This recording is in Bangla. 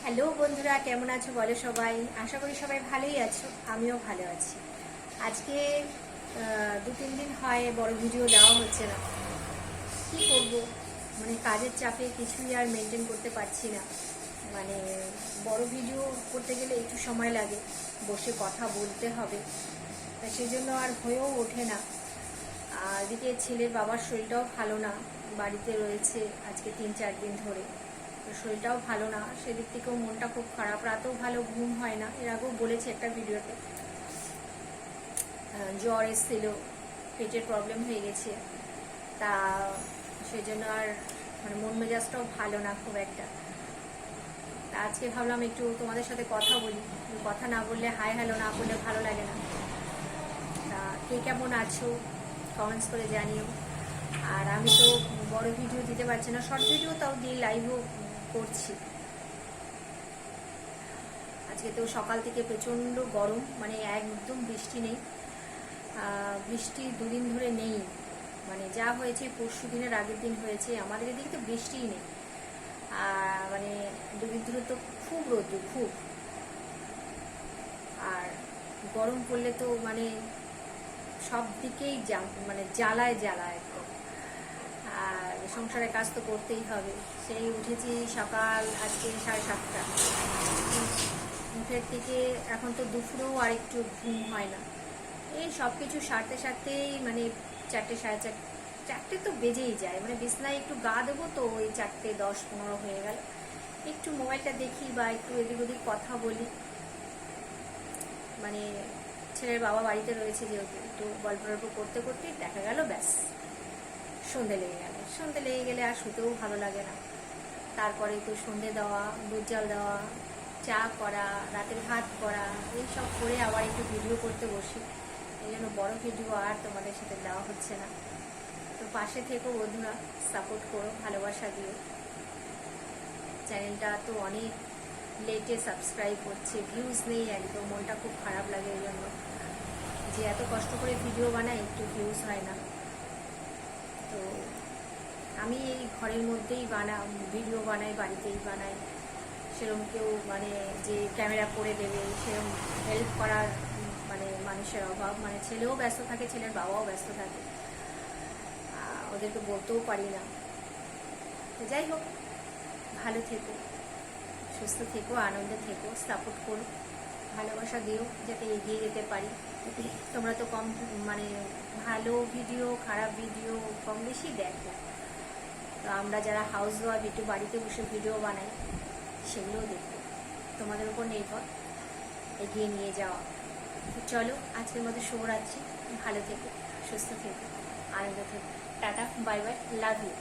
হ্যালো বন্ধুরা, কেমন আছো বলো সবাই। আশা করি সবাই ভালোই আছো, আমিও ভালো আছি। আজকে 2-3 দিন হয় বড় ভিডিও দেওয়া হচ্ছে না। কি করব, মানে কাজের চাপে কিছুই আর মেনটেন করতে পারছি না। মানে বড় ভিডিও করতে গেলে একটু সময় লাগে, বসে কথা বলতে হবে, তা সেই জন্য আর হয়েও ওঠে না। আর এদিকে ছেলের বাবার শরীরটাও ভালো না, বাড়িতে রয়েছে আজকে 3-4 দিন ধরে। তো শরীরটাও ভালো না, সেদিক থেকেও মনটা খুব খারাপ, রাতেও ভালো ঘুম হয় না। এর আগেও বলেছি একটা ভিডিওতে, জ্বর এসেছিল, পেটের প্রবলেম হয়ে গেছে, তা সেই জন্য আর মানে মন মেজাজটাও ভালো না খুব একটা। তা আজকে ভাবলাম একটু তোমাদের সাথে কথা বলি, কথা না বললে হাই হ্যালো না করলে ভালো লাগে না। তা কে কেমন আছো কমেন্টস করে জানিও। আর আমি তো বড় ভিডিও দিতে পারছি না, শর্ট ভিডিও তাও দিয়ে লাইভও করছি। আজকে তো সকাল থেকে প্রচণ্ড গরম, মানে একদম বৃষ্টি নেই, বৃষ্টি 2 দিন ধরে নেই। মানে যা হয়েছে পরশু দিনের আগের দিন হয়েছে, আমাদের এদিকে তো বৃষ্টিই নেই। মানে 2 দিন ধরে তো খুব রোদ্দুর, খুব। আর গরম পড়লে তো মানে সব দিকেই মানে জ্বালায় জ্বালায় একদম। আর সংসারের কাজ তো করতেই হবে। সেই উঠেছি সকাল আজকে 7:30টা, মুখের থেকে এখন তো দুপুরেও আর একটু ঘুম হয় না। এই সব কিছু সারতে সারতেই মানে 4টে, 4:30 তো বেজেই যায়। মানে বিছনায় একটু গা দেবো তো ওই 4:10-15 হয়ে গেল। একটু মোবাইলটা দেখি বা একটু এদিক ওদিক কথা বলি। মানে ছেলের বাবা বাড়িতে রয়েছে যেহেতু, একটু গল্প টল্প করতে করতেই দেখা গেল ব্যাস সন্ধে লেগে গেল। সন্ধে লেগে গেলে আর শুতেও ভালো লাগে না। তারপরে তো সন্ধে দেওয়া, দুধ জল দেওয়া, চা করা, রাতের ভাত করা, এইসব করে আবার একটু ভিডিও করতে বসি। এই জন্য বড় ভিডিও আর তোমাদের সাথে দেওয়া হচ্ছে না। তো পাশে থেকো বন্ধুরা, সাপোর্ট করো, ভালোবাসা দিও। চ্যানেলটা তো অনেক লেটে সাবস্ক্রাইব হচ্ছে, ভিউজ নেই একদম, মনটা খুব খারাপ লাগে। এই জন্য যে এত কষ্ট করে ভিডিও বানাই, একটু ভিউজ হয় না। তো আমি এই ঘরের মধ্যেই ভিডিও বানাই, বাড়িতেই বানাই। সেরকম কেউ মানে যে ক্যামেরা করে দেবে সেরকম হেল্প করার মানে মানুষের অভাব। মানে ছেলেও ব্যস্ত থাকে, ছেলের বাবাও ব্যস্ত থাকে, ওদেরকে বলতেও পারি না। তো যাই হোক, ভালো থেকো, সুস্থ থেকো, আনন্দে থেকো, সাপোর্ট করো, ভালোবাসা দিও যাতে এগিয়ে যেতে পারি। তোমরা তো কম মানে ভালো ভিডিও, খারাপ ভিডিও কম বেশি দেখো। তো আমরা যারা হাউস ওয়াইফ একটু বাড়িতে বসে ভিডিও বানাই, সেগুলোও দেখো। তোমাদের উপর নির্ভর এগিয়ে নিয়ে যাওয়া। চলো আজকের মতো শুভরাত্রি, ভালো থেকো, সুস্থ থেকো, আনন্দ থেকো। Tata, bye bye, love you.